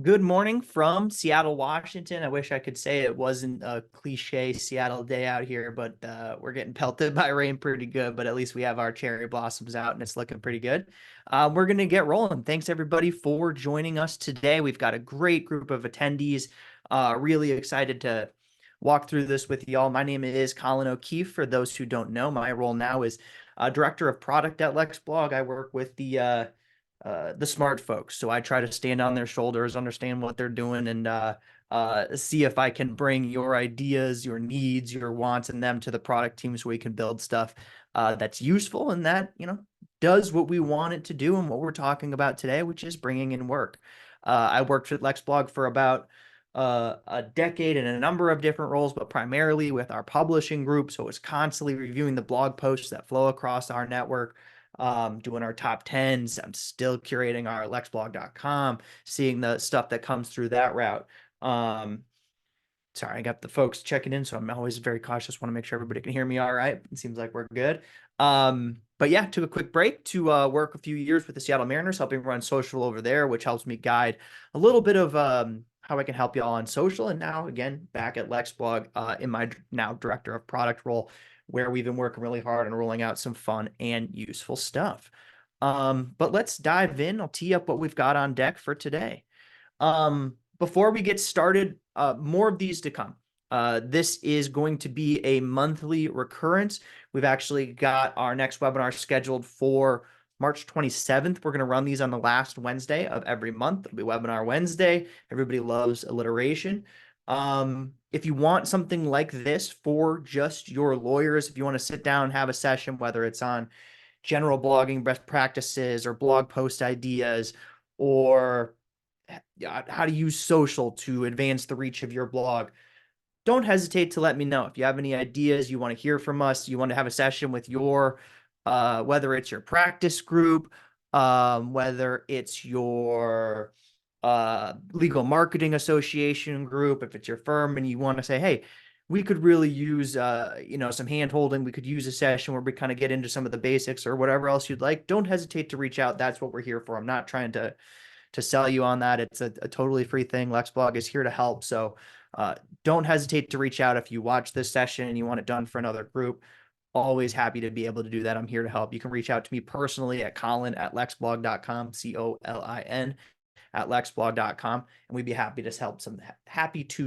Good morning from Seattle, Washington. I wish I could say it wasn't a cliche Seattle day out here, but we're getting pelted by rain pretty good. But at least we have our cherry blossoms out and it's looking pretty good. We're going to get rolling. Thanks everybody for joining us today. We've got a great group of attendees. Really excited to walk through this with y'all. My name is Colin O'Keefe. For those who don't know, my role now is Director of Product at LexBlog. I work with the smart folks. So I try to stand on their shoulders, understand what they're doing, and see if I can bring your ideas, your needs, your wants, and them to the product team so we can build stuff that's useful and that, does what we want it to do and what we're talking about today, which is bringing in work. I worked at LexBlog for about a decade in a number of different roles, but primarily with our publishing group. So it's constantly reviewing the blog posts that flow across our network, doing our top 10s. I'm still curating our lexblog.com, seeing the stuff that comes through that route. Sorry, I got the folks checking in, so I'm always very cautious. Want to make sure everybody can hear me all right. It seems like we're good. But yeah, took a quick break to work a few years with the Seattle Mariners, helping run social over there, which helps me guide a little bit of how I can help y'all on social. And now, again, back at LexBlog in my now director of product role, where we've been working really hard on rolling out some fun and useful stuff. But let's dive in. I'll tee up what we've got on deck for today. Before we get started, more of these to come. This is going to be a monthly recurrence. We've actually got our next webinar scheduled for March 27th. We're going to run these on the last Wednesday of every month. It'll be Webinar Wednesday. Everybody loves alliteration. If you want something like this for just your lawyers, if you want to sit down and have a session, whether it's on general blogging best practices or blog post ideas or how to use social to advance the reach of your blog, don't hesitate to let me know. If you have any ideas, you want to hear from us, you want to have a session with your, whether it's your practice group, whether it's your legal marketing association group, if it's your firm and you want to say, hey, we could really use some hand holding, we could use a session where we kind of get into some of the basics or whatever else you'd like, don't hesitate to reach out. That's what we're here for. I'm not trying to sell you on that. It's a totally free thing. LexBlog is here to help. So don't hesitate to reach out if you watch this session and you want it done for another group. Always happy to be able to do that. I'm here to help. You can reach out to me personally at colin@lexblog.com, COLIN at lexblog.com, and we'd be happy to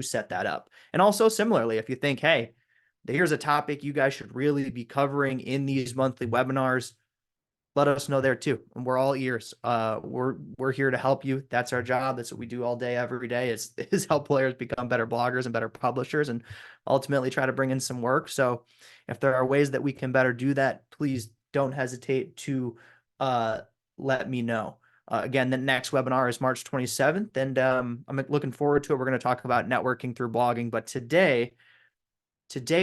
set that up. And also similarly, if you think, hey, here's a topic you guys should really be covering in these monthly webinars, let us know there too. And we're all ears. We're here to help you. That's our job. That's what we do all day, every day is help players become better bloggers and better publishers and ultimately try to bring in some work. So if there are ways that we can better do that, please don't hesitate to let me know. Again, the next webinar is March 27th, and I'm looking forward to it. We're going to talk about networking through blogging, but today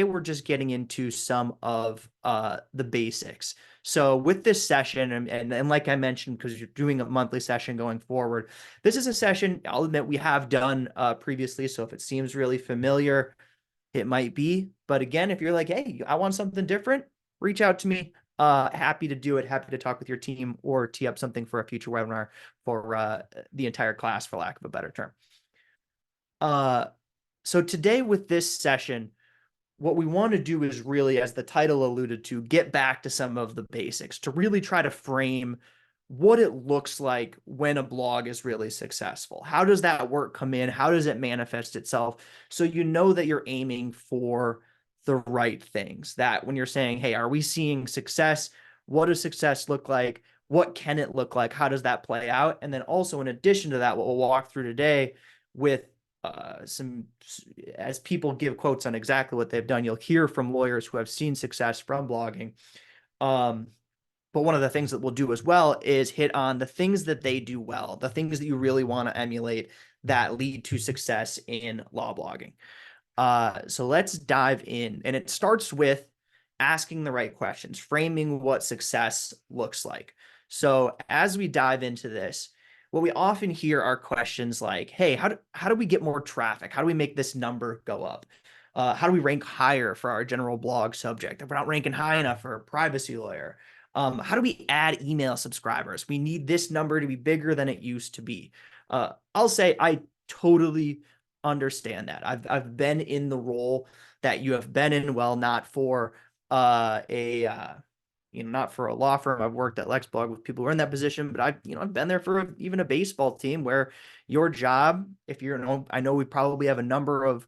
we're just getting into some of the basics. So with this session, and like I mentioned, because you're doing a monthly session going forward, this is a session I'll admit we have done previously. So if it seems really familiar, it might be. But again, if you're like, hey, I want something different, reach out to me. Happy to do it. Happy to talk with your team or tee up something for a future webinar for the entire class, for lack of a better term. So today with this session, what we want to do is really, as the title alluded to, get back to some of the basics to really try to frame what it looks like when a blog is really successful. How does that work come in? How does it manifest itself? So you know that you're aiming for the right things, that when you're saying, hey, are we seeing success? What does success look like? What can it look like? How does that play out? And then also, in addition to that, what we'll walk through today with as people give quotes on exactly what they've done, you'll hear from lawyers who have seen success from blogging. But one of the things that we'll do as well is hit on the things that they do well, the things that you really want to emulate that lead to success in law blogging. So let's dive in. And it starts with asking the right questions, framing what success looks like. So as we dive into this, what we often hear are questions like, hey, how do we get more traffic? How do we make this number go up? How do we rank higher for our general blog subject? If we're not ranking high enough for a privacy lawyer, how do we add email subscribers? We need this number to be bigger than it used to be. I'll say I totally understand that. I've been in the role that you have been in, well, not for not for a law firm. I've worked at Lexblog with people who are in that position, but I've been there for even a baseball team where your job, if I know we probably have a number of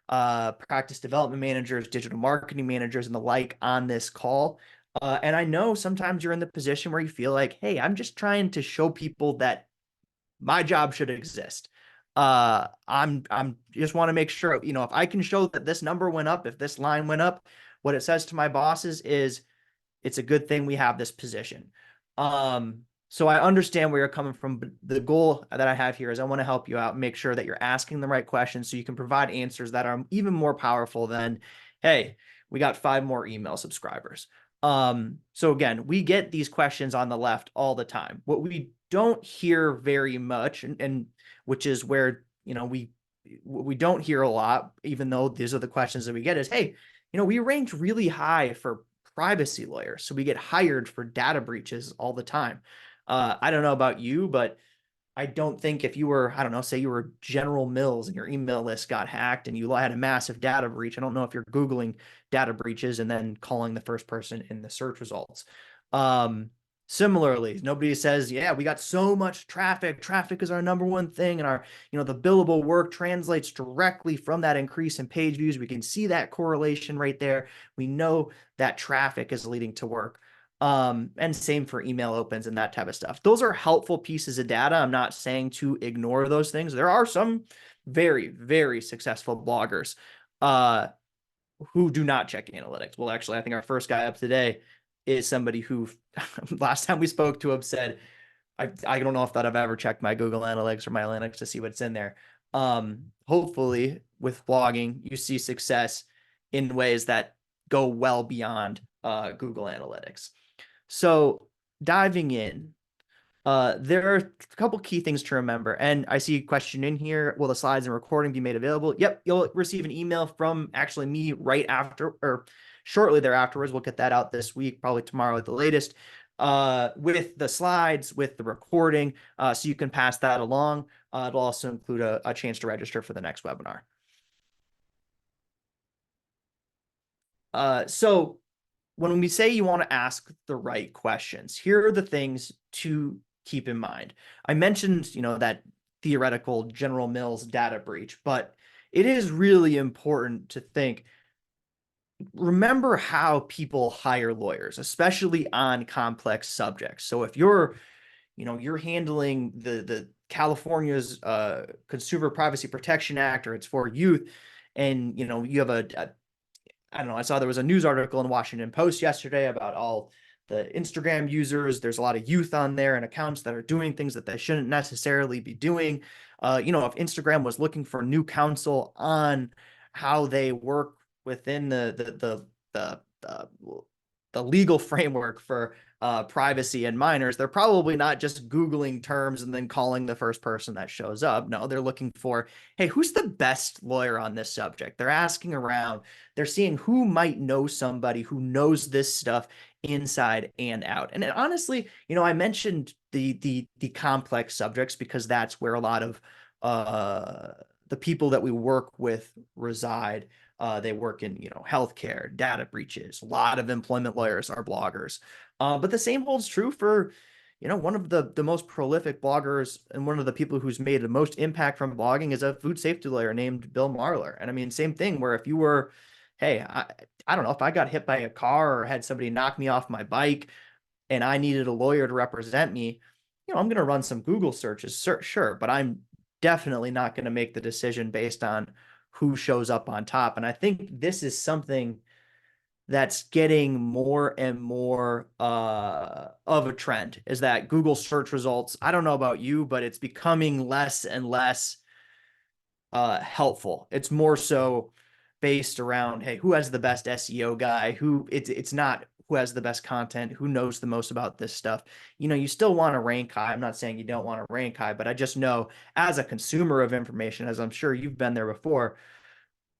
practice development managers, digital marketing managers, and the like on this call. And I know sometimes you're in the position where you feel like, hey, I'm just trying to show people that my job should exist. I'm just want to make sure, if I can show that this number went up, if this line went up, what it says to my bosses is it's a good thing we have this position. So I understand where you're coming from, but the goal that I have here is I want to help you out and make sure that you're asking the right questions so you can provide answers that are even more powerful than, hey, we got 5 more email subscribers. So again, we get these questions on the left all the time. What we don't hear very much, and which is where, we don't hear a lot, even though these are the questions that we get, is, hey, we rank really high for privacy lawyers. So we get hired for data breaches all the time. I don't know about you, but I don't think if you were, I don't know, say you were General Mills and your email list got hacked and you had a massive data breach. I don't know if you're Googling data breaches and then calling the first person in the search results. Similarly, nobody says, yeah, we got so much traffic. Traffic is our number one thing. And the billable work translates directly from that increase in page views. We can see that correlation right there. We know that traffic is leading to work. And same for email opens and that type of stuff. Those are helpful pieces of data. I'm not saying to ignore those things. There are some very, very successful bloggers who do not check analytics. Well, actually, I think our first guy up today is somebody who last time we spoke to him said, I don't know if that I've ever checked my Google Analytics or my Analytics to see what's in there. Hopefully with blogging, you see success in ways that go well beyond Google Analytics. So diving in, there are a couple key things to remember. And I see a question in here. Will the slides and recording be made available? Yep. You'll receive an email from actually me right after or shortly thereafterwards. We'll get that out this week, probably tomorrow at the latest, with the slides, with the recording. So you can pass that along. It'll also include a chance to register for the next webinar. So when we say you want to ask the right questions, here are the things to keep in mind. I mentioned, that theoretical General Mills data breach, but it is really important to think, remember how people hire lawyers, especially on complex subjects. So if you're handling the California's Consumer Privacy Protection Act, or it's for youth, and you have I don't know, I saw there was a news article in Washington Post yesterday about all the Instagram users. There's a lot of youth on there and accounts that are doing things that they shouldn't necessarily be doing. If Instagram was looking for new counsel on how they work within the legal framework for privacy and minors, they're probably not just Googling terms and then calling the first person that shows up. No, they're looking for, hey, who's the best lawyer on this subject? They're asking around. They're seeing who might know somebody who knows this stuff inside and out. And honestly, I mentioned the complex subjects because that's where a lot of the people that we work with reside. They work in, healthcare, data breaches. A lot of employment lawyers are bloggers. But the same holds true for, one of the most prolific bloggers and one of the people who's made the most impact from blogging is a food safety lawyer named Bill Marler. And I mean, same thing where if you were, hey, I don't know, if I got hit by a car or had somebody knock me off my bike and I needed a lawyer to represent me, I'm going to run some Google searches, sure, but I'm definitely not going to make the decision based on who shows up on top. And I think this is something that's getting more and more of a trend, is that Google search results, I don't know about you, but it's becoming less and less helpful. It's more so based around, hey, who has the best SEO guy? It's not who has the best content, who knows the most about this stuff. You still want to rank high. I'm not saying you don't want to rank high, but I just know as a consumer of information, as I'm sure you've been there before,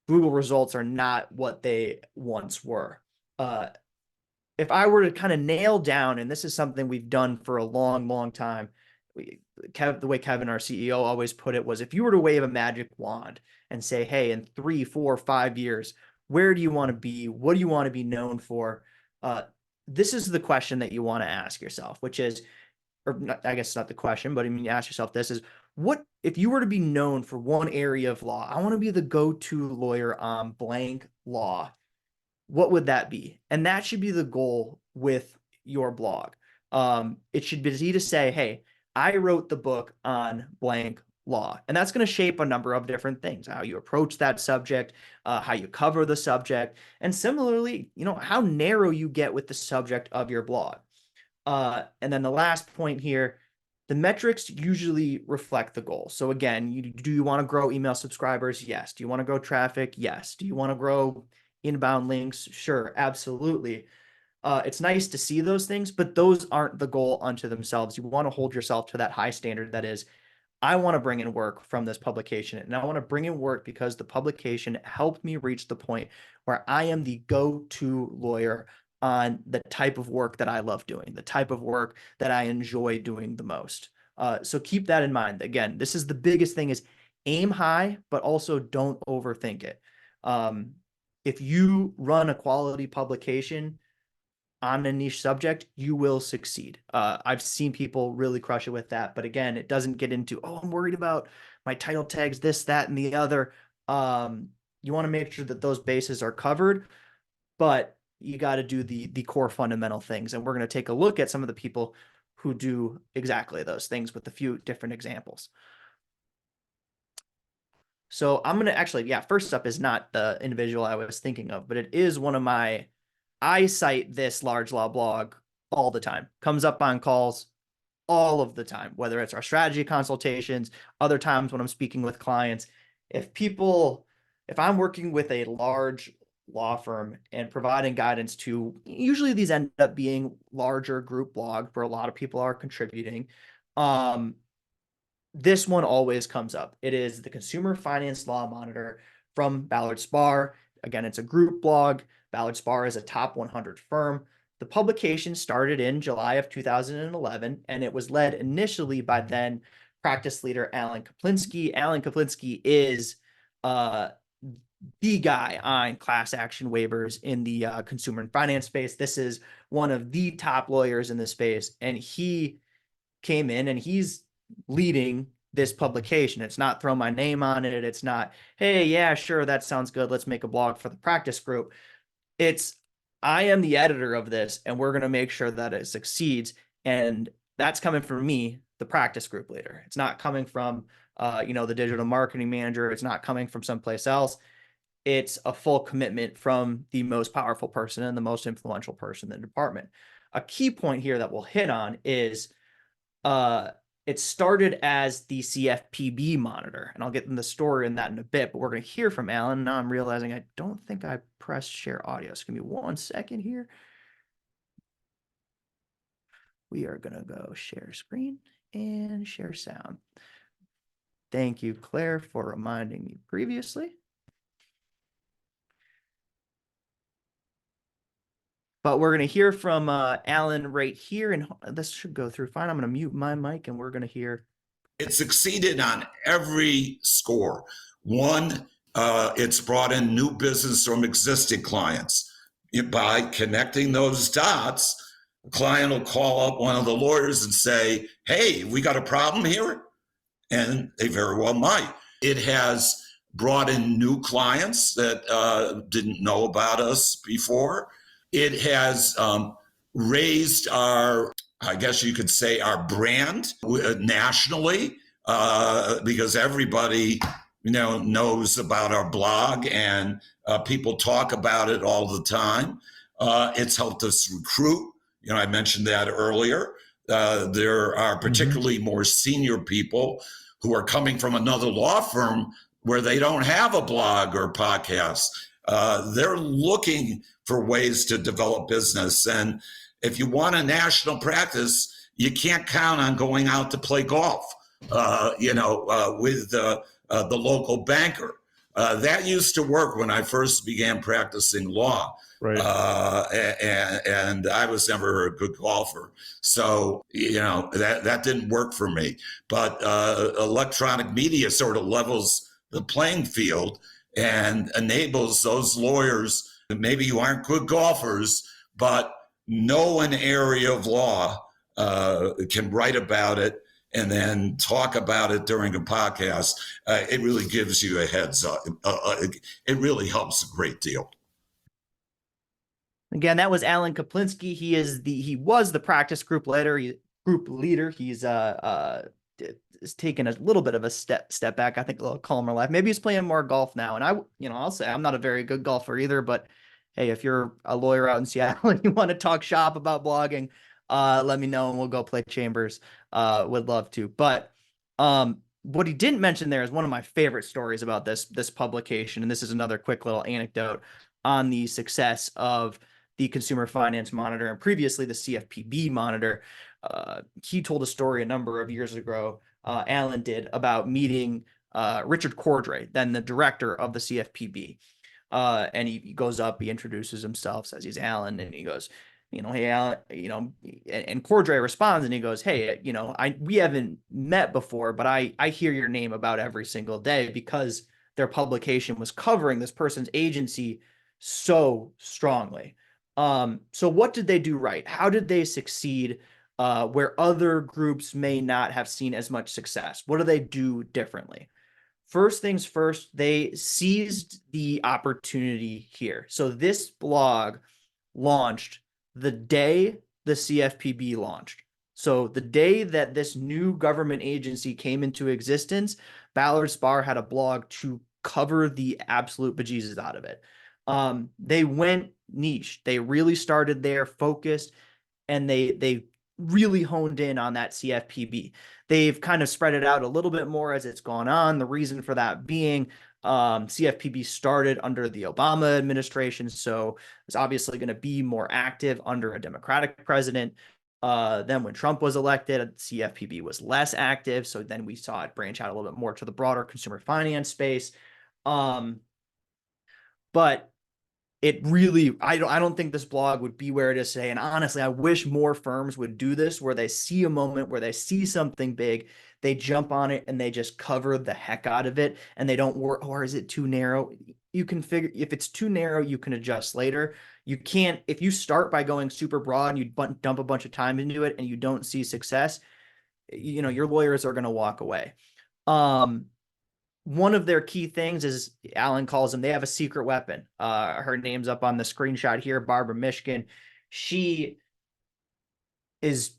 Google results are not what they once were. If I were to kind of nail down, and this is something we've done for a long, long time, the way Kevin, our CEO, always put it was, if you were to wave a magic wand and say, hey, in 3, 4, 5 years, where do you want to be? What do you want to be known for? This is the question that you want to ask yourself, which is, or not, I guess it's not the question, but I mean, you ask yourself this is, what if you were to be known for one area of law? I want to be the go-to lawyer on blank law. What would that be? And that should be the goal with your blog. It should be easy to say, hey, I wrote the book on blank law. And that's going to shape a number of different things, how you approach that subject, how you cover the subject, and similarly, how narrow you get with the subject of your blog. And then the last point here, the metrics usually reflect the goal. So again, do you want to grow email subscribers? Yes. Do you want to grow traffic? Yes. Do you want to grow inbound links? Sure, absolutely. It's nice to see those things, but those aren't the goal unto themselves. You want to hold yourself to that high standard that is, I want to bring in work from this publication, and I want to bring in work because the publication helped me reach the point where I am the go-to lawyer on the type of work that I love doing, the type of work that I enjoy doing the most. So keep that in mind. Again, this is the biggest thing is aim high, but also don't overthink it. If you run a quality publication on a niche subject, you will succeed. I've seen people really crush it with that. But again, it doesn't get into, oh, I'm worried about my title tags, this, that, and the other. You want to make sure that those bases are covered, but you got to do the core fundamental things. And we're going to take a look at some of the people who do exactly those things with a few different examples. So I'm going to actually, first up is not the individual I was thinking of, but it is one of my, I cite this large law blog all the time, comes up on calls all of the time, whether it's our strategy consultations, other times when I'm speaking with clients. If I'm working with a large law firm and providing guidance to, usually these end up being larger group blogs where a lot of people are contributing. This one always comes up. It is the Consumer Finance Law Monitor from Ballard Spahr. Again, it's a group blog. Ballard Spahr is a top 100 firm. The publication started in July of 2011, and it was led initially by then practice leader Alan Kaplinsky. Alan Kaplinsky is the guy on class action waivers in the consumer and finance space. This is one of the top lawyers in the space, and he came in and he's leading this publication. It's not throw my name on it. It's not, hey, yeah, sure, that sounds good, let's make a blog for the practice group. It's, I am the editor of this, and we're going to make sure that it succeeds. And that's coming from me, the practice group leader. It's not coming from the digital marketing manager. It's not coming from someplace else. It's a full commitment from the most powerful person and the most influential person in the department. A key point here that we'll hit on is it started as the CFPB monitor, and I'll get in the story in that in a bit, but we're going to hear from Alan. Now I'm realizing I don't think I pressed share audio. So give me 1 second here. We are going to go share screen and share sound. Thank you, Claire, for reminding me previously. But we're going to hear from Alan right here, and this should go through fine. I'm going to mute my mic, and we're going to hear. It succeeded on every score. One, it's brought in new business from existing clients. By connecting those dots, a client will call up one of the lawyers and say, hey, we got a problem here? And they very well might. It has brought in new clients that didn't know about us before. It has raised our, I guess you could say, our brand nationally because everybody knows about our blog, and people talk about it all the time. It's helped us recruit. I mentioned that earlier. There are particularly more senior people who are coming from another law firm where they don't have a blog or podcast. They're looking for ways to develop business. And if you want a national practice, you can't count on going out to play golf, with the local banker. That used to work when I first began practicing law. Right. And I was never a good golfer. So, that didn't work for me. But electronic media sort of levels the playing field and enables those lawyers, maybe you aren't good golfers, but know an area of law, can write about it and then talk about it during a podcast. It really gives you a heads up. It really helps a great deal. Again, that was Alan Kaplinski. He was the practice group leader. He's taken a little bit of a step back. I think a little calmer life. Maybe he's playing more golf now. And I'll say I'm not a very good golfer either, but hey, if you're a lawyer out in Seattle and you want to talk shop about blogging, let me know and we'll go play Chambers. Would love to. But what he didn't mention there is one of my favorite stories about this publication. And this is another quick little anecdote on the success of the Consumer Finance Monitor and previously the CFPB Monitor. He told a story a number of years ago, Alan did, about meeting Richard Cordray, then the director of the CFPB. And he goes up, he introduces himself, says he's Alan, and he goes, hey, Alan, and Cordray responds and he goes, hey, we haven't met before, but I hear your name about every single day because their publication was covering this person's agency so strongly. So what did they do right? How did they succeed where other groups may not have seen as much success? What do they do differently? First things first, they seized the opportunity here. So this blog launched the day the CFPB launched. So the day that this new government agency came into existence, Ballard Spahr had a blog to cover the absolute bejesus out of it. They went niche. They really started there, focused, and they really honed in on that CFPB. They've kind of spread it out a little bit more as it's gone on. The reason for that being CFPB started under the Obama administration, so it's obviously going to be more active under a Democratic president. Then when Trump was elected, CFPB was less active, so then we saw it branch out a little bit more to the broader consumer finance space. But it really, I don't think this blog would be where it is today. And honestly, I wish more firms would do this, where they see a moment, where they see something big, they jump on it and they just cover the heck out of it. And they don't work, or is it too narrow? You can figure, if it's too narrow, you can adjust later. You can't, if you start by going super broad and you dump a bunch of time into it and you don't see success, your lawyers are going to walk away. One of their key things is, Alan calls them, they have a secret weapon. Her name's up on the screenshot here, Barbara Mishkin. She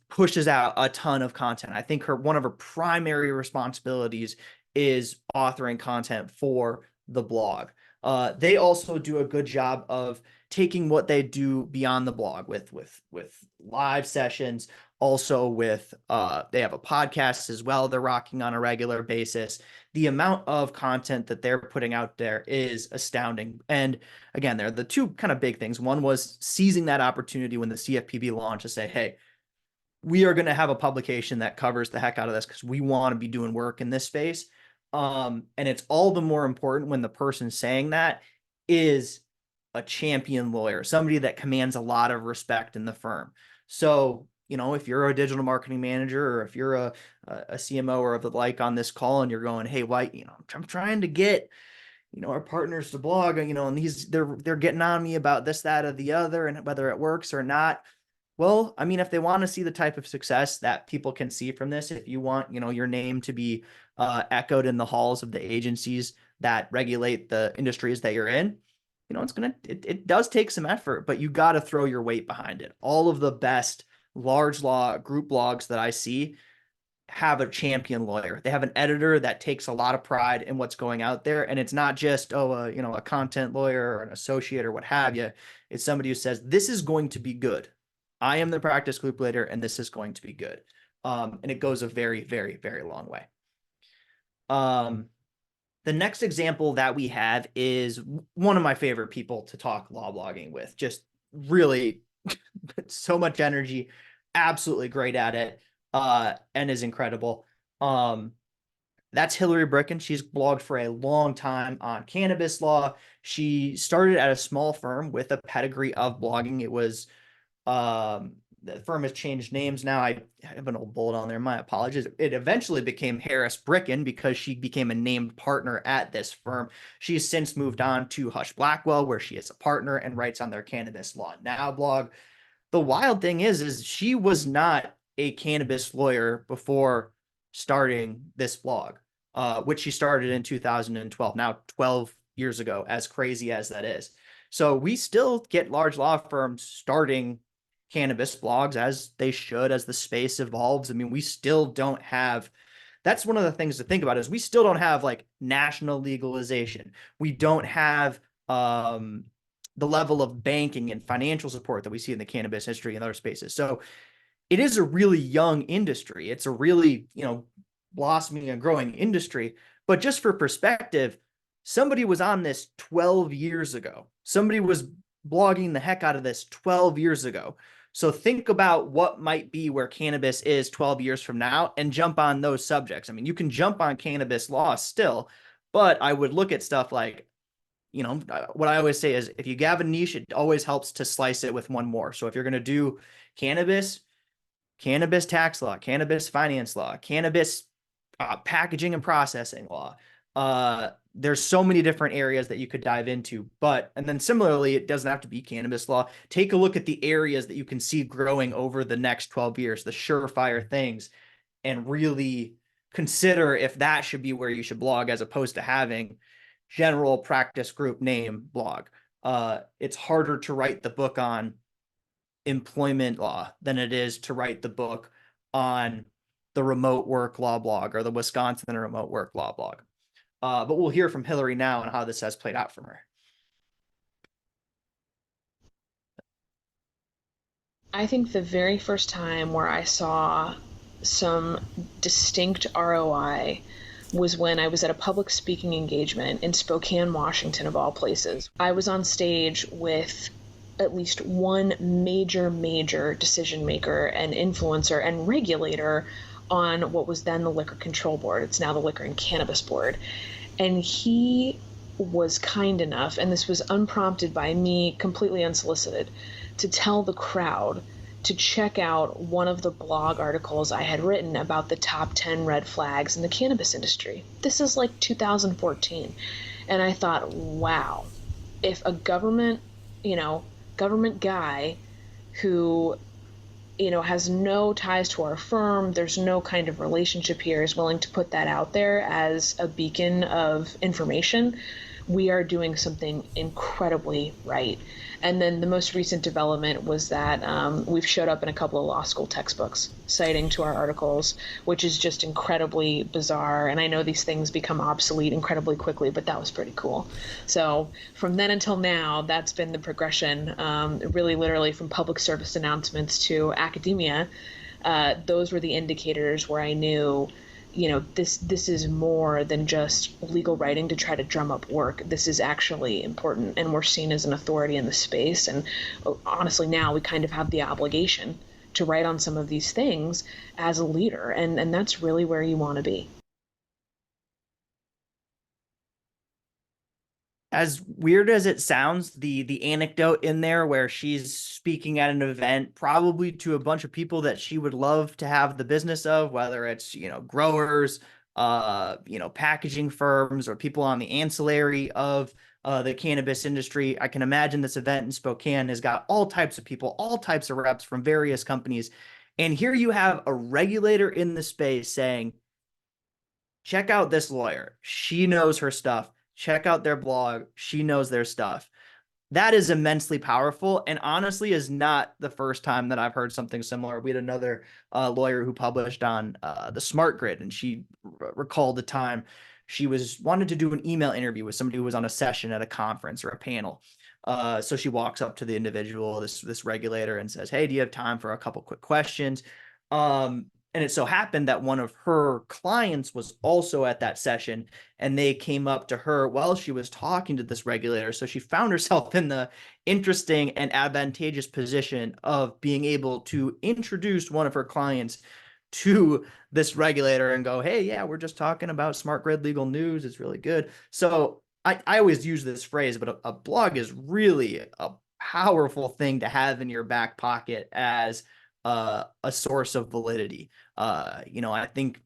pushes out a ton of content. I think one of her primary responsibilities is authoring content for the blog. They also do a good job of taking what they do beyond the blog with live sessions. Also with, they have a podcast as well they're rocking on a regular basis. The amount of content that they're putting out there is astounding. And again, they're the two kind of big things. One was seizing that opportunity when the CFPB launched to say, hey, we are going to have a publication that covers the heck out of this because we want to be doing work in this space. And it's all the more important when the person saying that is a champion lawyer, somebody that commands a lot of respect in the firm. So, if you're a digital marketing manager or if you're a CMO or the like on this call and you're going, hey, why, I'm trying to get, our partners to blog, and they're getting on me about this, that, or the other, and whether it works or not. Well, I mean, if they want to see the type of success that people can see from this, if you want, your name to be echoed in the halls of the agencies that regulate the industries that you're in, it does take some effort, but you got to throw your weight behind it. All of the best large law group blogs that I see have a champion lawyer. They have an editor that takes a lot of pride in what's going out there. And it's not just, a content lawyer or an associate or what have you. It's somebody who says, this is going to be good. I am the practice group leader and this is going to be good. And it goes a very, very, very long way. The next example that we have is one of my favorite people to talk law blogging with. Just really so much energy, absolutely great at it, and is incredible. That's Hillary Bricken. She's blogged for a long time on cannabis law. She started at a small firm with a pedigree of blogging. It was the firm has changed names now. I have an old bullet on there. My apologies. It eventually became Harris Bricken because she became a named partner at this firm. She has since moved on to Hush Blackwell, where she is a partner and writes on their Cannabis Law Now blog. The wild thing is she was not a cannabis lawyer before starting this blog, which she started in 2012, now 12 years ago, as crazy as that is. So we still get large law firms starting cannabis blogs, as they should, as the space evolves. I mean, we still don't have, that's one of the things to think about, is we still don't have like national legalization. We don't have the level of banking and financial support that we see in the cannabis industry and other spaces. So it is a really young industry. It's a really, blossoming and growing industry. But just for perspective, somebody was on this 12 years ago. Somebody was blogging the heck out of this 12 years ago. So think about what might be where cannabis is 12 years from now and jump on those subjects. I mean, you can jump on cannabis law still, but I would look at stuff like, what I always say is if you have a niche, it always helps to slice it with one more. So if you're going to do cannabis tax law, cannabis finance law, cannabis packaging and processing law, there's so many different areas that you could dive into. And then similarly, it doesn't have to be cannabis law. Take a look at the areas that you can see growing over the next 12 years, the surefire things, and really consider if that should be where you should blog, as opposed to having general practice group name blog. It's harder to write the book on employment law than it is to write the book on the remote work law blog or the Wisconsin remote work law blog. But we'll hear from Hillary now on how this has played out for her. I think the very first time where I saw some distinct ROI was when I was at a public speaking engagement in Spokane, Washington, of all places. I was on stage with at least one major decision maker and influencer and regulator on what was then the Liquor Control Board. It's now the Liquor and Cannabis Board. And he was kind enough, and this was unprompted by me, completely unsolicited, to tell the crowd to check out one of the blog articles I had written about the top 10 red flags in the cannabis industry. This is like 2014. And I thought, wow, if a government guy who, has no ties to our firm, there's no kind of relationship here, is willing to put that out there as a beacon of information, we are doing something incredibly right. And then the most recent development was that we've showed up in a couple of law school textbooks citing to our articles, which is just incredibly bizarre. And I know these things become obsolete incredibly quickly, but that was pretty cool. So from then until now, that's been the progression, really literally from public service announcements to academia. Those were the indicators where I knew, this is more than just legal writing to try to drum up work. This is actually important, and we're seen as an authority in the space. And honestly, now we kind of have the obligation to write on some of these things as a leader, and that's really where you want to be. As weird as it sounds, the anecdote in there where she's speaking at an event, probably to a bunch of people that she would love to have the business of, whether it's, growers, packaging firms, or people on the ancillary of the cannabis industry. I can imagine this event in Spokane has got all types of people, all types of reps from various companies. And here you have a regulator in the space saying, check out this lawyer. She knows her stuff. Check out their blog. She knows their stuff. That is immensely powerful, and honestly is not the first time that I've heard something similar. We had another lawyer who published on the smart grid, and she recalled the time she wanted to do an email interview with somebody who was on a session at a conference or a panel. So she walks up to the individual, this regulator, and says, "Hey, do you have time for a couple quick questions?" And it so happened that one of her clients was also at that session, and they came up to her while she was talking to this regulator. So she found herself in the interesting and advantageous position of being able to introduce one of her clients to this regulator and go, hey, yeah, we're just talking about smart grid legal news. It's really good. So I always use this phrase, but a blog is really a powerful thing to have in your back pocket as a source of validity. I think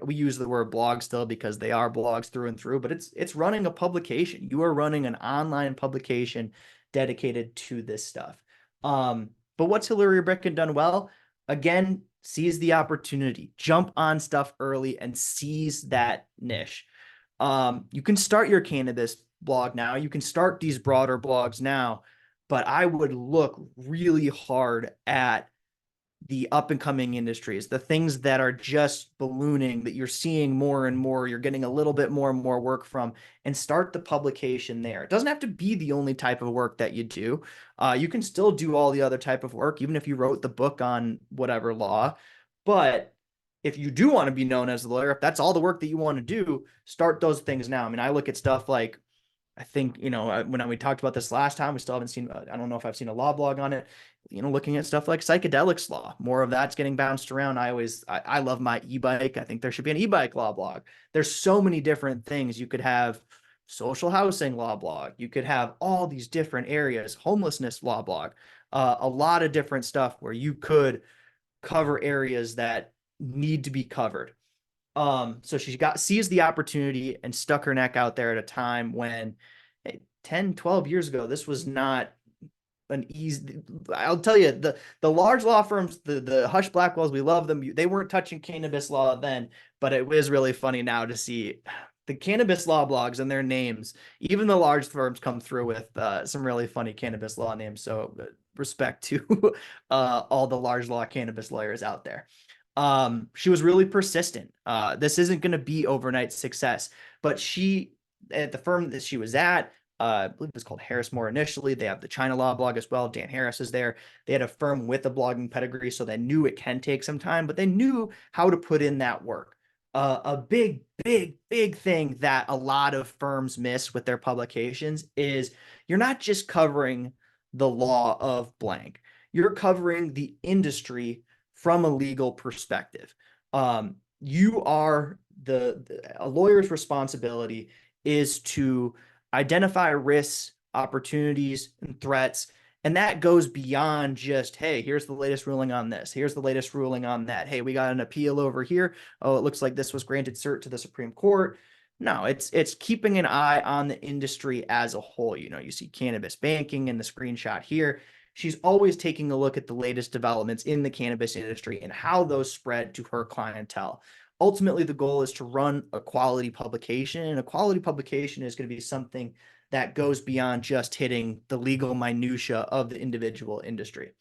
we use the word blog still because they are blogs through and through, but it's running a publication. You are running an online publication dedicated to this stuff. But what's Hillary Bricken done well? Again, seize the opportunity, jump on stuff early and seize that niche. You can start your cannabis blog now. You can start these broader blogs now, but I would look really hard at the up and coming industries, the things that are just ballooning that you're seeing more and more, you're getting a little bit more and more work from, and start the publication there. It doesn't have to be the only type of work that you do. You can still do all the other type of work, even if you wrote the book on whatever law. But if you do want to be known as a lawyer, if that's all the work that you want to do, start those things now. I mean, I look at stuff like, I think, when we talked about this last time, we still haven't seen, I don't know if I've seen a law blog on it, looking at stuff like psychedelics law, more of that's getting bounced around. I love my e-bike. I think there should be an e-bike law blog. There's so many different things. You could have social housing law blog. You could have all these different areas, homelessness law blog, a lot of different stuff where you could cover areas that need to be covered. So she seized the opportunity and stuck her neck out there at a time when 10, 12 years ago, this was not an easy. I'll tell you, the large law firms, the Hush Blackwells, we love them. They weren't touching cannabis law then, but it was really funny now to see the cannabis law blogs and their names. Even the large firms come through with some really funny cannabis law names. So respect to all the large law cannabis lawyers out there. She was really persistent. This isn't going to be overnight success, but at the firm that she was at, I believe it was called Harris Moore initially. They have the China Law blog as well. Dan Harris is there. They had a firm with a blogging pedigree, so they knew it can take some time, but they knew how to put in that work. A big thing that a lot of firms miss with their publications is you're not just covering the law of blank. You're covering the industry from a legal perspective. You are a lawyer's responsibility is to identify risks, opportunities, and threats. And that goes beyond just, hey, here's the latest ruling on this. Here's the latest ruling on that. Hey, we got an appeal over here. Oh, it looks like this was granted cert to the Supreme Court. No, it's keeping an eye on the industry as a whole. You see cannabis banking in the screenshot here. She's always taking a look at the latest developments in the cannabis industry and how those spread to her clientele. Ultimately, the goal is to run a quality publication, and a quality publication is going to be something that goes beyond just hitting the legal minutia of the individual industry.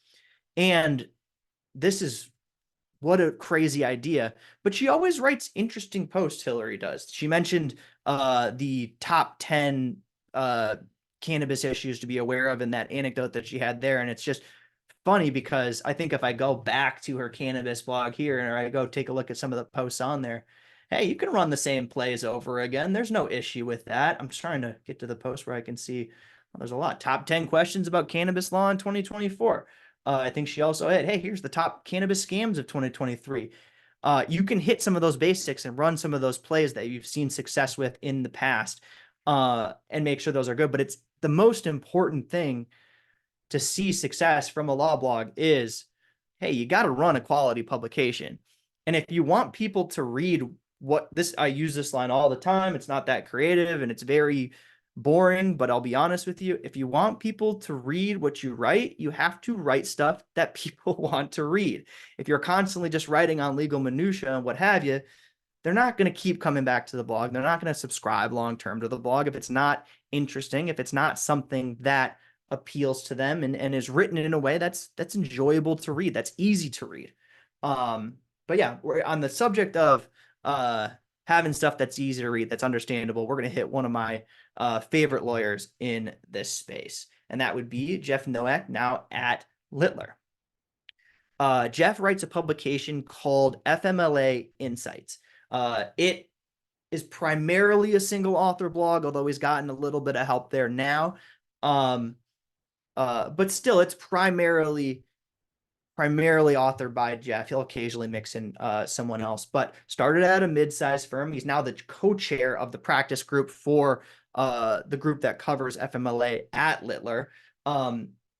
And this is what a crazy idea, but she always writes interesting posts. Hillary does. She mentioned the top 10 cannabis issues to be aware of in that anecdote that she had there. And it's just funny because I think if I go back to her cannabis blog here and I go take a look at some of the posts on there, hey, you can run the same plays over again. There's no issue with that. I'm just trying to get to the post where I can see there's a lot. Top 10 questions about cannabis law in 2024. I think she also had, hey, here's the top cannabis scams of 2023. You can hit some of those basics and run some of those plays that you've seen success with in the past and make sure those are good. But it's the most important thing to see success from a law blog is, hey, you got to run a quality publication. And if you want people to read I use this line all the time. It's not that creative and it's very boring, but I'll be honest with you. If you want people to read what you write, you have to write stuff that people want to read. If you're constantly just writing on legal minutia and what have you, they're not going to keep coming back to the blog. They're not going to subscribe long-term to the blog if it's not interesting, if it's not something that appeals to them and is written in a way that's enjoyable to read, that's easy to read. But yeah, we're on the subject of having stuff that's easy to read, that's understandable. We're going to hit one of my favorite lawyers in this space, and that would be Jeff Nowak, now at Littler. Jeff writes a publication called FMLA Insights. It is primarily a single author blog, although he's gotten a little bit of help there now. But still, it's primarily primarily authored by Jeff. He'll occasionally mix in someone else, but started at a mid-sized firm. He's now the co-chair of the practice group for the group that covers FMLA at Littler.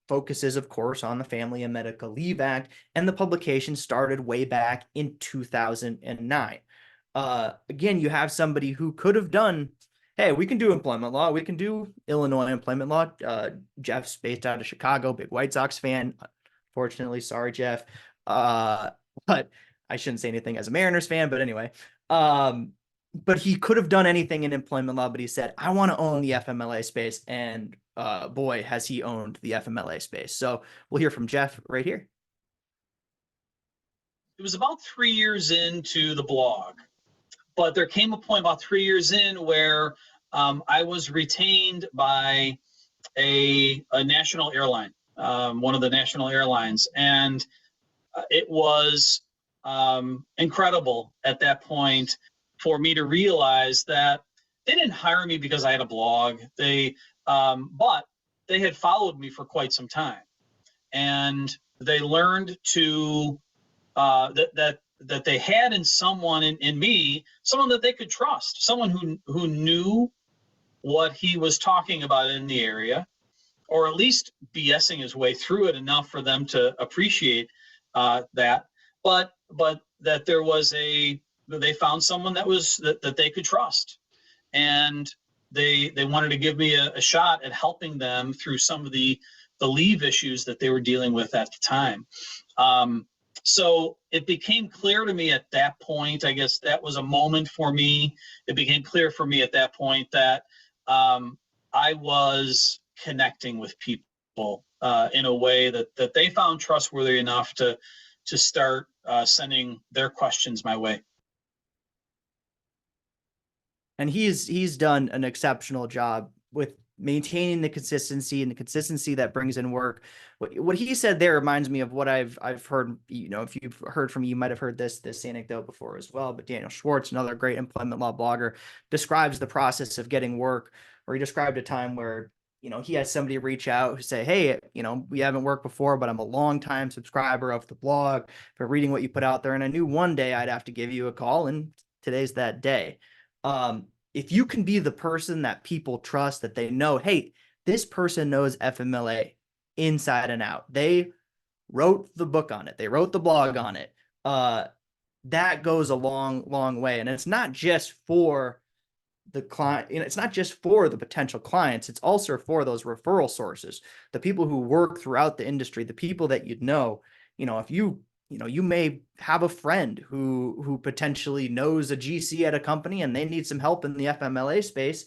Focuses, of course, on the Family and Medical Leave Act, and the publication started way back in 2009. Again, you have somebody who could have done, hey, we can do employment law, we can do Illinois employment law. Jeff's based out of Chicago, big White Sox fan. Fortunately, sorry, Jeff. But I shouldn't say anything as a Mariners fan, but anyway. But he could have done anything in employment law, but he said, I want to own the FMLA space. And boy, has he owned the FMLA space. So we'll hear from Jeff right here. It was about 3 years into the blog, but there came a point about 3 years in where I was retained by a national airline, one of the national airlines. And it was incredible at that point for me to realize that they didn't hire me because I had a blog. But they had followed me for quite some time, and they learned to that they had in someone in me, someone that they could trust, someone who knew what he was talking about in the area, or at least BSing his way through it enough for them to appreciate that. But that there was they found someone that they could trust, and they wanted to give me a shot at helping them through some of the leave issues that they were dealing with at the time. So it became clear to me at that point, I guess that was a moment for me. It became clear for me at that point that I was connecting with people in a way that they found trustworthy enough to start sending their questions my way. And he's done an exceptional job with maintaining the consistency, and the consistency that brings in work. What he said there reminds me of what I've heard. You know, if you've heard from me, you might have heard this anecdote before as well. But Daniel Schwartz, another great employment law blogger, describes the process of getting work, or he described a time where, you know, he had somebody reach out who say, hey, you know, we haven't worked before, but I'm a longtime subscriber of the blog, for reading what you put out there, and I knew one day I'd have to give you a call, and today's that day. If you can be the person that people trust, that they know, hey, this person knows FMLA inside and out. They wrote the book on it. They wrote the blog on it. That goes a long, long way. And it's not just for the client, you know, it's not just for the potential clients. It's also for those referral sources, the people who work throughout the industry, the people that you know, if you may have a friend who potentially knows a GC at a company and they need some help in the FMLA space.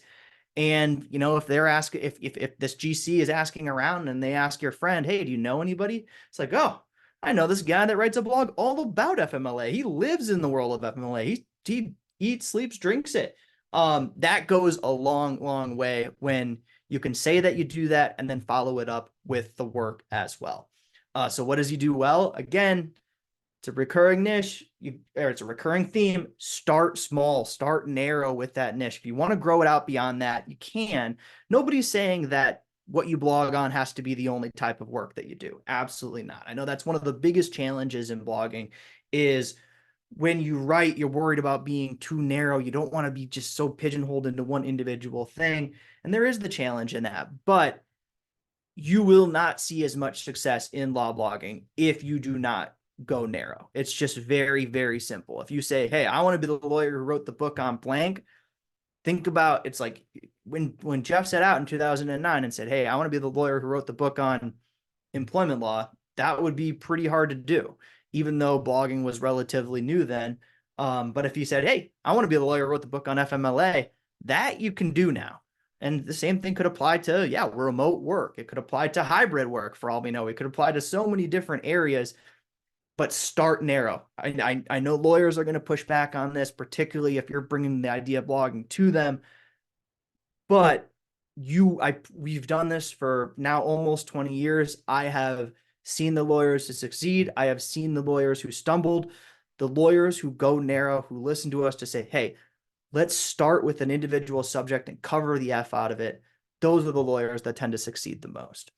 And, you know, if they're asking, if this GC is asking around and they ask your friend, hey, do you know anybody? It's like, oh, I know this guy that writes a blog all about FMLA. He lives in the world of FMLA. He eats, sleeps, drinks it. That goes a long, long way when you can say that you do that and then follow it up with the work as well. So what does he do well? Again, it's a recurring niche, or it's a recurring theme. Start small, start narrow with that niche. If you want to grow it out beyond that, you can. Nobody's saying that what you blog on has to be the only type of work that you do. Absolutely not. I know that's one of the biggest challenges in blogging is when you write, you're worried about being too narrow. You don't want to be just so pigeonholed into one individual thing. And there is the challenge in that, but you will not see as much success in law blogging if you do not go narrow. It's just very, very simple. If you say, hey, I want to be the lawyer who wrote the book on blank, think about, it's like when Jeff set out in 2009 and said, hey, I want to be the lawyer who wrote the book on employment law, that would be pretty hard to do, even though blogging was relatively new then. But if you said, hey, I want to be the lawyer who wrote the book on FMLA, that you can do now. And the same thing could apply to, remote work. It could apply to hybrid work, for all we know. It could apply to so many different areas. But start narrow. I know lawyers are going to push back on this, particularly if you're bringing the idea of blogging to them. But we've done this for now almost 20 years. I have seen the lawyers who succeed. I have seen the lawyers who stumbled, the lawyers who go narrow, who listen to us to say, hey, let's start with an individual subject and cover the F out of it. Those are the lawyers that tend to succeed the most.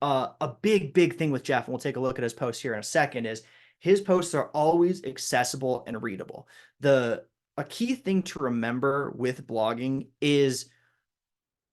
A big thing with Jeff, and we'll take a look at his posts here in a second, is his posts are always accessible and readable. A key thing to remember with blogging is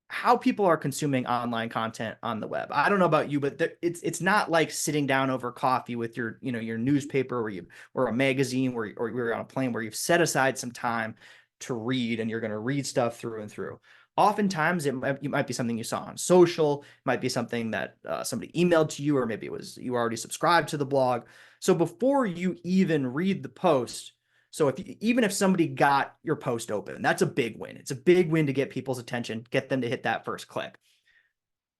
how people are consuming online content on the web. I don't know about you, but it's not like sitting down over coffee with your, you know, your newspaper or a magazine or you're on a plane where you've set aside some time to read and you're going to read stuff through and through. Oftentimes it might be something you saw on social, it might be something that somebody emailed to you, or maybe it was you already subscribed to the blog. So before you even read the post, so even if somebody got your post open, that's a big win. It's a big win to get people's attention, get them to hit that first click.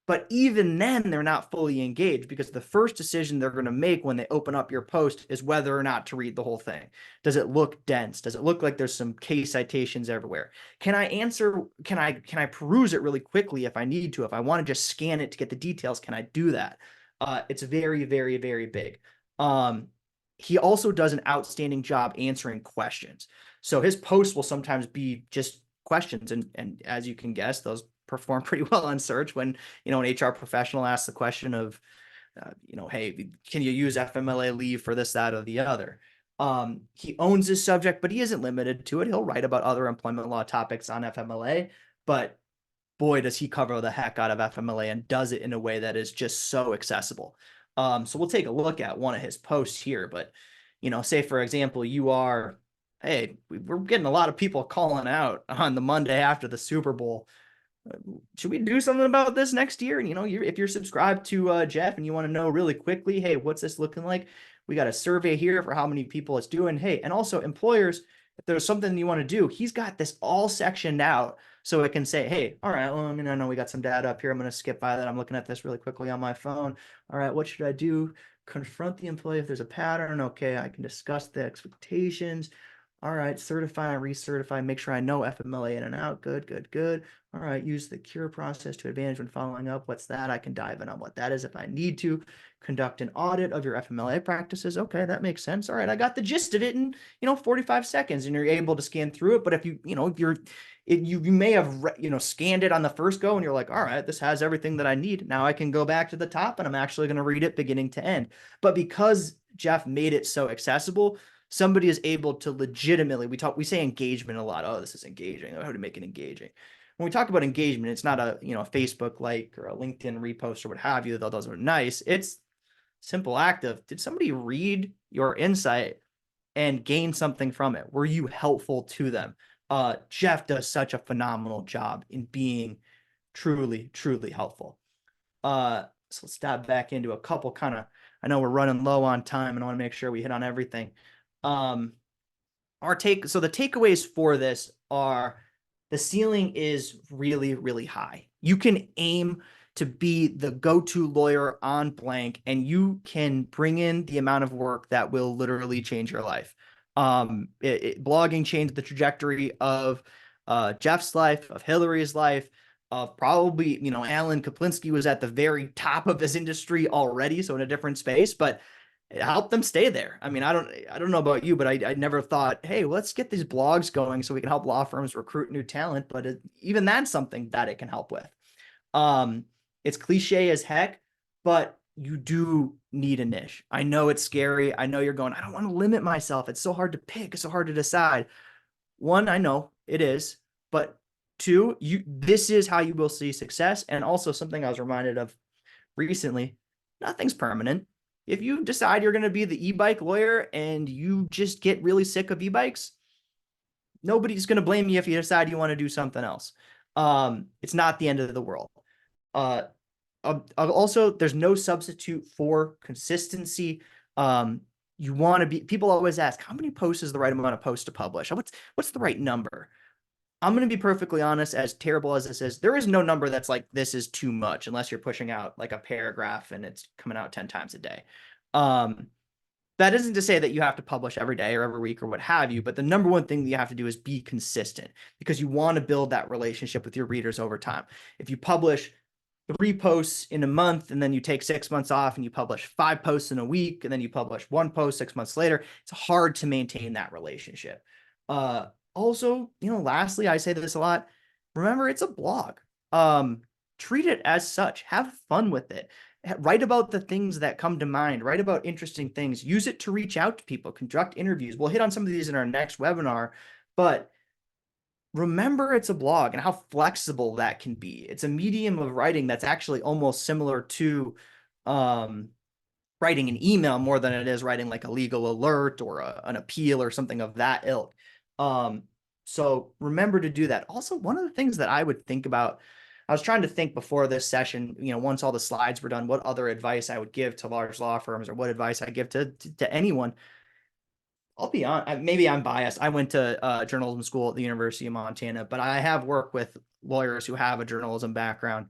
But even then, they're not fully engaged, because the first decision they're going to make when they open up your post is whether or not to read the whole thing. Does it look dense? Does it look like there's some case citations everywhere? Can I peruse it really quickly if I need to? If I want to just scan it to get the details, can I do that? It's very big. He also does an outstanding job answering questions. So his posts will sometimes be just questions. And as you can guess, those perform pretty well on search when, you know, an HR professional asks the question of, you know, hey, can you use FMLA leave for this, that, or the other? He owns his subject, but he isn't limited to it. He'll write about other employment law topics on FMLA, but boy, does he cover the heck out of FMLA and does it in a way that is just so accessible. So we'll take a look at one of his posts here, but, you know, say for example, hey, we're getting a lot of people calling out on the Monday after the Super Bowl. Should we do something about this next year? And, you know, if you're subscribed to Jeff and you want to know really quickly, hey, what's this looking like? We got a survey here for how many people it's doing. Hey, and also employers, if there's something you want to do, he's got this all sectioned out so it can say, hey, all right, well, I mean, I know we got some data up here. I'm going to skip by that. I'm looking at this really quickly on my phone. All right, what should I do? Confront the employee if there's a pattern. Okay, I can discuss the expectations. All right, certify and recertify, make sure I know FMLA in and out. Good. All right, use the cure process to advantage when following up. What's that? I can dive in on what that is if I need to. Conduct an audit of your FMLA practices. Okay, that makes sense. All right, I got the gist of it in, you know, 45 seconds, and you're able to scan through it. But if you may have, scanned it on the first go and you're like, all right, this has everything that I need. Now I can go back to the top and I'm actually going to read it beginning to end. But because Jeff made it so accessible, somebody is able to legitimately, we say engagement a lot. Oh, this is engaging. How to make it engaging. When we talk about engagement, it's not a Facebook like or a LinkedIn repost or what have you, though those are nice. It's simple act of, did somebody read your insight and gain something from it? Were you helpful to them? Jeff does such a phenomenal job in being truly helpful. So let's dive back into a couple I know we're running low on time and I want to make sure we hit on everything. So the takeaways for this are the ceiling is really high. You can aim to be the go-to lawyer on blank, and you can bring in the amount of work that will literally change your life. Blogging changed the trajectory of Jeff's life, of Hillary's life, of probably, Alan Kaplinski was at the very top of this industry already, so in a different space, but it helped them stay there. I mean, I don't know about you, but I never thought, hey, let's get these blogs going so we can help law firms recruit new talent. But even that's something that it can help with. It's cliche as heck, but you do need a niche. I know it's scary. I know you're going, I don't want to limit myself. It's so hard to pick. It's so hard to decide. One, I know it is, but two, this is how you will see success. And also something I was reminded of recently, nothing's permanent. If you decide you're going to be the e-bike lawyer and you just get really sick of e-bikes, nobody's going to blame you if you decide you want to do something else. It's not the end of the world. Also, there's no substitute for consistency. You want to be, people always ask, how many posts is the right amount of posts to publish? What's the right number? I'm going to be perfectly honest, as terrible as this is, there is no number that's like, this is too much, unless you're pushing out like a paragraph and it's coming out 10 times a day. That isn't to say that you have to publish every day or every week or what have you, but the number one thing that you have to do is be consistent, because you want to build that relationship with your readers over time. If you publish 3 posts in a month and then you take 6 months off and you publish 5 posts in a week and then you publish 1 post 6 months later, it's hard to maintain that relationship. Also, lastly, I say this a lot, remember, it's a blog. Treat it as such, have fun with it. Write about the things that come to mind, write about interesting things, use it to reach out to people, conduct interviews. We'll hit on some of these in our next webinar, but remember it's a blog and how flexible that can be. It's a medium of writing that's actually almost similar to writing an email more than it is writing like a legal alert or an appeal or something of that ilk. So remember to do that. Also, one of the things that I would think about, I was trying to think before this session, once all the slides were done, what other advice I would give to large law firms or what advice I give to anyone. I'll be honest, maybe I'm biased. I went to journalism school at the University of Montana, but I have worked with lawyers who have a journalism background.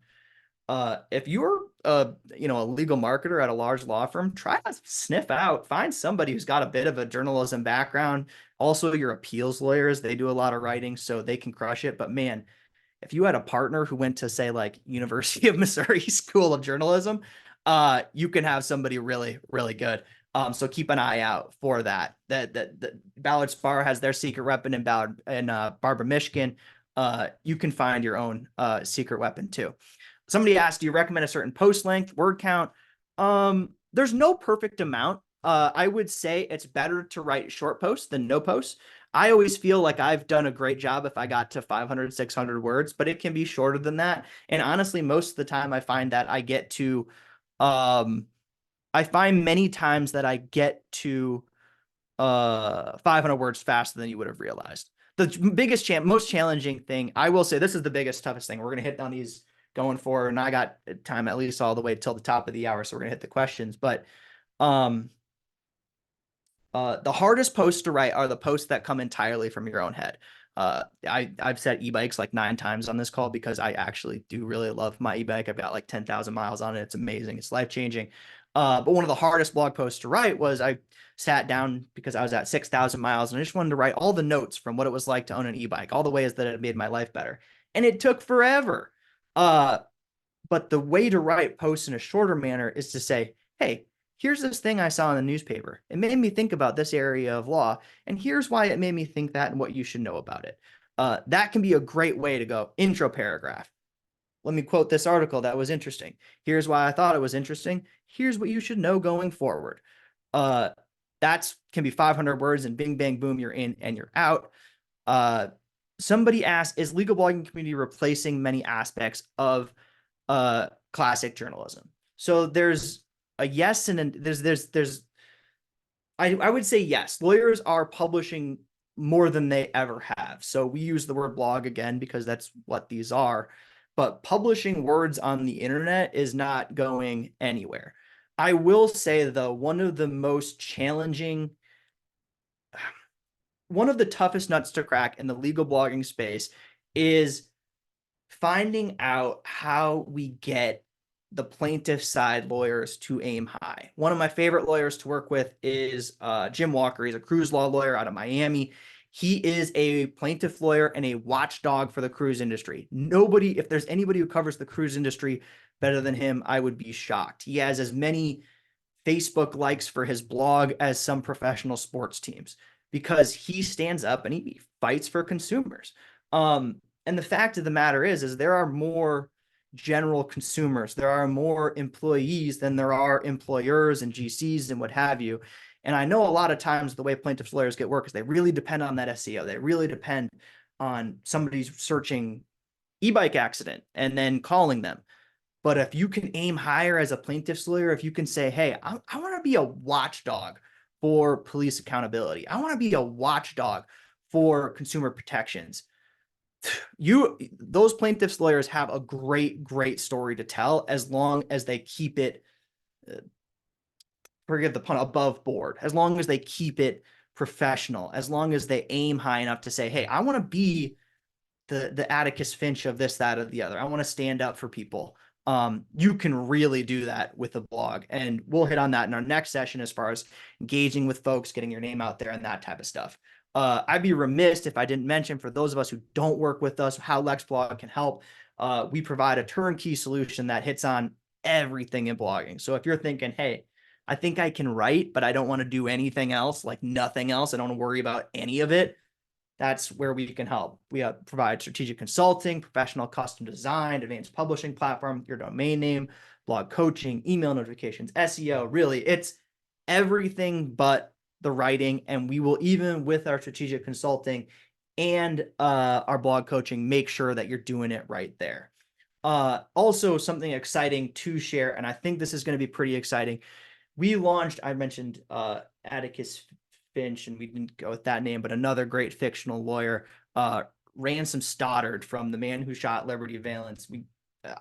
If you're a legal marketer at a large law firm, try to sniff out, find somebody who's got a bit of a journalism background. Also, your appeals lawyers, they do a lot of writing, so they can crush it. But man, if you had a partner who went to, say, like University of Missouri School of Journalism, you can have somebody really, really good. So keep an eye out for that. That Ballard Spahr has their secret weapon in Barbara, Michigan. You can find your own secret weapon too. Somebody asked, do you recommend a certain post length, word count? There's no perfect amount. I would say it's better to write short posts than no posts. I always feel like I've done a great job if I got to 500, 600 words, but it can be shorter than that. And honestly, most of the time I find that I get to, I find many times that I get to 500 words faster than you would have realized. The biggest, most challenging thing, I will say, this is the biggest, toughest thing. We're going to hit on these going forward, and I got time at least all the way till the top of the hour, so we're going to hit the questions. But the hardest posts to write are the posts that come entirely from your own head. I've said e-bikes like 9 times on this call because I actually do really love my e-bike. I've got like 10,000 miles on it. It's amazing. It's life-changing. But one of the hardest blog posts to write was I sat down because I was at 6,000 miles and I just wanted to write all the notes from what it was like to own an e-bike, all the ways that it made my life better. And it took forever. But the way to write posts in a shorter manner is to say, hey, here's this thing I saw in the newspaper. It made me think about this area of law, and here's why it made me think that and what you should know about it. That can be a great way to go. Intro paragraph. Let me quote this article that was interesting. Here's why I thought it was interesting. Here's what you should know going forward. That can be 500 words, and bing, bang, boom, you're in and you're out. Somebody asked, is legal blogging community replacing many aspects of classic journalism? So there's a yes and there's I would say yes. Lawyers are publishing more than they ever have. So we use the word blog again because that's what these are. But publishing words on the internet is not going anywhere. I will say, though, one of the toughest nuts to crack in the legal blogging space is finding out how we get the plaintiff side lawyers to aim high. One of my favorite lawyers to work with is Jim Walker. He's a cruise law lawyer out of Miami. He is a plaintiff lawyer and a watchdog for the cruise industry. If there's anybody who covers the cruise industry better than him, I would be shocked. He has as many Facebook likes for his blog as some professional sports teams because he stands up and he fights for consumers. And the fact of the matter is there are more general consumers. There are more employees than there are employers and GCs and what have you. And I know a lot of times the way plaintiffs lawyers get work is they really depend on that SEO. They really depend on somebody searching e-bike accident and then calling them. But if you can aim higher as a plaintiff's lawyer, if you can say, hey, I want to be a watchdog for police accountability. I want to be a watchdog for consumer protections. Those plaintiffs lawyers have a great story to tell as long as they keep it, forgive the pun, above board, as long as they keep it professional, as long as they aim high enough to say, hey, I want to be the Atticus Finch of this, that, or the other. I want to stand up for people. You can really do that with a blog, and we'll hit on that in our next session as far as engaging with folks, getting your name out there and that type of stuff. I'd be remiss if I didn't mention, for those of us who don't work with us, how LexBlog can help. We provide a turnkey solution that hits on everything in blogging. So if you're thinking, hey, I think I can write, but I don't want to do anything else, like nothing else, I don't want to worry about any of it, that's where we can help. We provide strategic consulting, professional custom design, advanced publishing platform, your domain name, blog coaching, email notifications, SEO. Really, it's everything but the writing. And we will, even with our strategic consulting and our blog coaching, make sure that you're doing it right there. Also, something exciting to share, and I think this is going to be pretty exciting. We launched, I mentioned Atticus Finch, and we didn't go with that name, but another great fictional lawyer, Ransom Stoddard from The Man Who Shot Liberty Valance.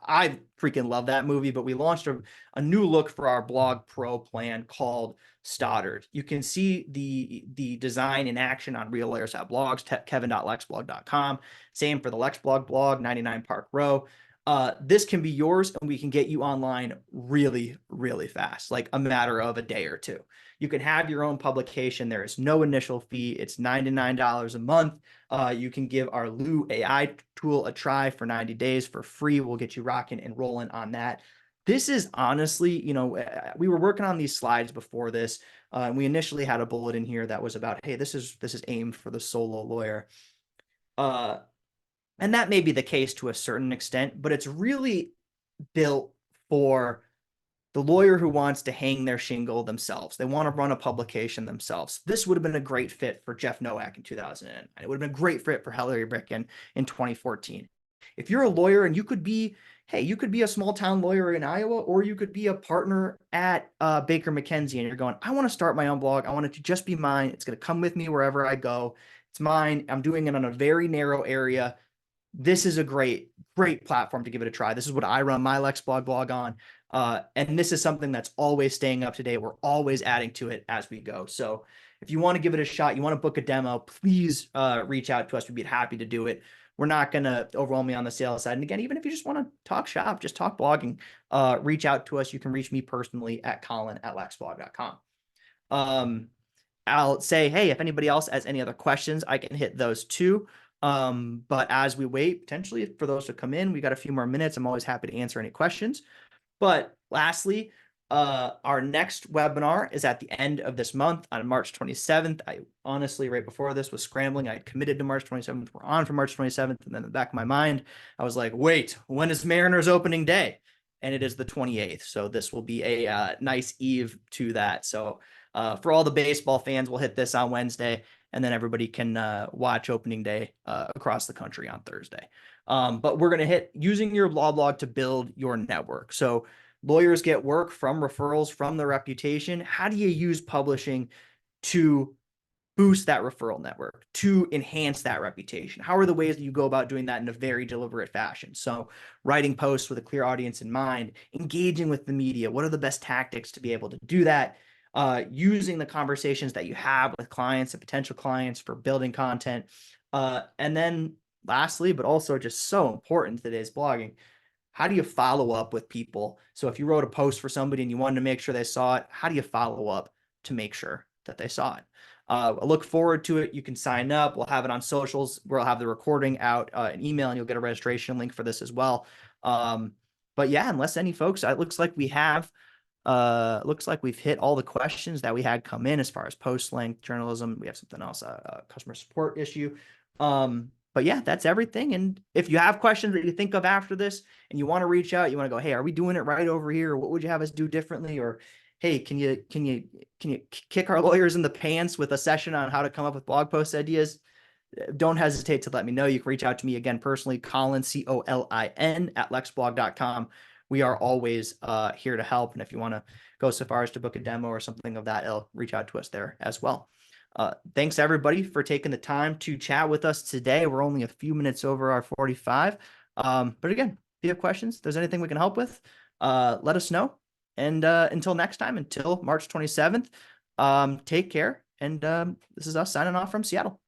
I freaking love that movie, but we launched a new look for our Blog Pro plan called Stoddard. You can see the design in action on Real Lawyers Have Blogs, kevin.lexblog.com. Same for the LexBlog blog, 99 Park Row. This can be yours, and we can get you online really, really fast, like a matter of a day or two. You can have your own publication. There is no initial fee. It's $99 a month. You can give our Lou AI tool a try for 90 days for free. We'll get you rocking and rolling on that. This is honestly, we were working on these slides before this, and we initially had a bullet in here that was about, hey, this is aimed for the solo lawyer. And that may be the case to a certain extent, but it's really built for the lawyer who wants to hang their shingle themselves. They want to run a publication themselves. This would have been a great fit for Jeff Nowak in 2009. It would have been a great fit for Hillary Bricken in 2014. If you're a lawyer and you could be a small town lawyer in Iowa, or you could be a partner at Baker McKenzie, and you're going, I want to start my own blog. I want it to just be mine. It's going to come with me wherever I go. It's mine. I'm doing it on a very narrow area. This is a great platform to give it a try. This is what I run my LexBlog blog on. And this is something that's always staying up to date. We're always adding to it as we go. So if you want to give it a shot, you want to book a demo, please reach out to us. We'd be happy to do it. We're not going to overwhelm you on the sales side. And again, even if you just want to talk shop, just talk blogging, reach out to us. You can reach me personally at colin@lexblog.com. I'll say, hey, if anybody else has any other questions, I can hit those too. But as we wait, potentially for those to come in, we got a few more minutes. I'm always happy to answer any questions. But lastly, our next webinar is at the end of this month on March 27th. I honestly, right before this, was scrambling. I had committed to March 27th. We're on for March 27th. And then in the back of my mind, I was like, wait, when is Mariners opening day? And it is the 28th. So this will be a nice eve to that. So for all the baseball fans, we'll hit this on Wednesday. And then everybody can watch opening day across the country on Thursday. But we're going to hit using your law blog to build your network. So lawyers get work from referrals, from their reputation. How do you use publishing to boost that referral network, to enhance that reputation? How are the ways that you go about doing that in a very deliberate fashion? So writing posts with a clear audience in mind, engaging with the media. What are the best tactics to be able to do that? Using the conversations that you have with clients and potential clients for building content. And then lastly, but also just so important to today's blogging, how do you follow up with people? So if you wrote a post for somebody and you wanted to make sure they saw it, how do you follow up to make sure that they saw it? I look forward to it. You can sign up. We'll have it on socials. We'll have the recording out an email, and you'll get a registration link for this as well. But yeah, unless any folks, it looks like we have looks like we've hit all the questions that we had come in as far as post length journalism. We have something else, a customer support issue. But yeah, that's everything. And if you have questions that you think of after this and you want to reach out, you want to go, hey, are we doing it right over here? Or what would you have us do differently? Or hey, can you kick our lawyers in the pants with a session on how to come up with blog post ideas? Don't hesitate to let me know. You can reach out to me again personally, Colin, COLIN @lexblog.com. We are always here to help. And if you want to go so far as to book a demo or something of that ilk, reach out to us there as well. Thanks everybody for taking the time to chat with us today. We're only a few minutes over our 45. But again, if you have questions, if there's anything we can help with, let us know. And until next time, until March 27th, take care. And this is us signing off from Seattle.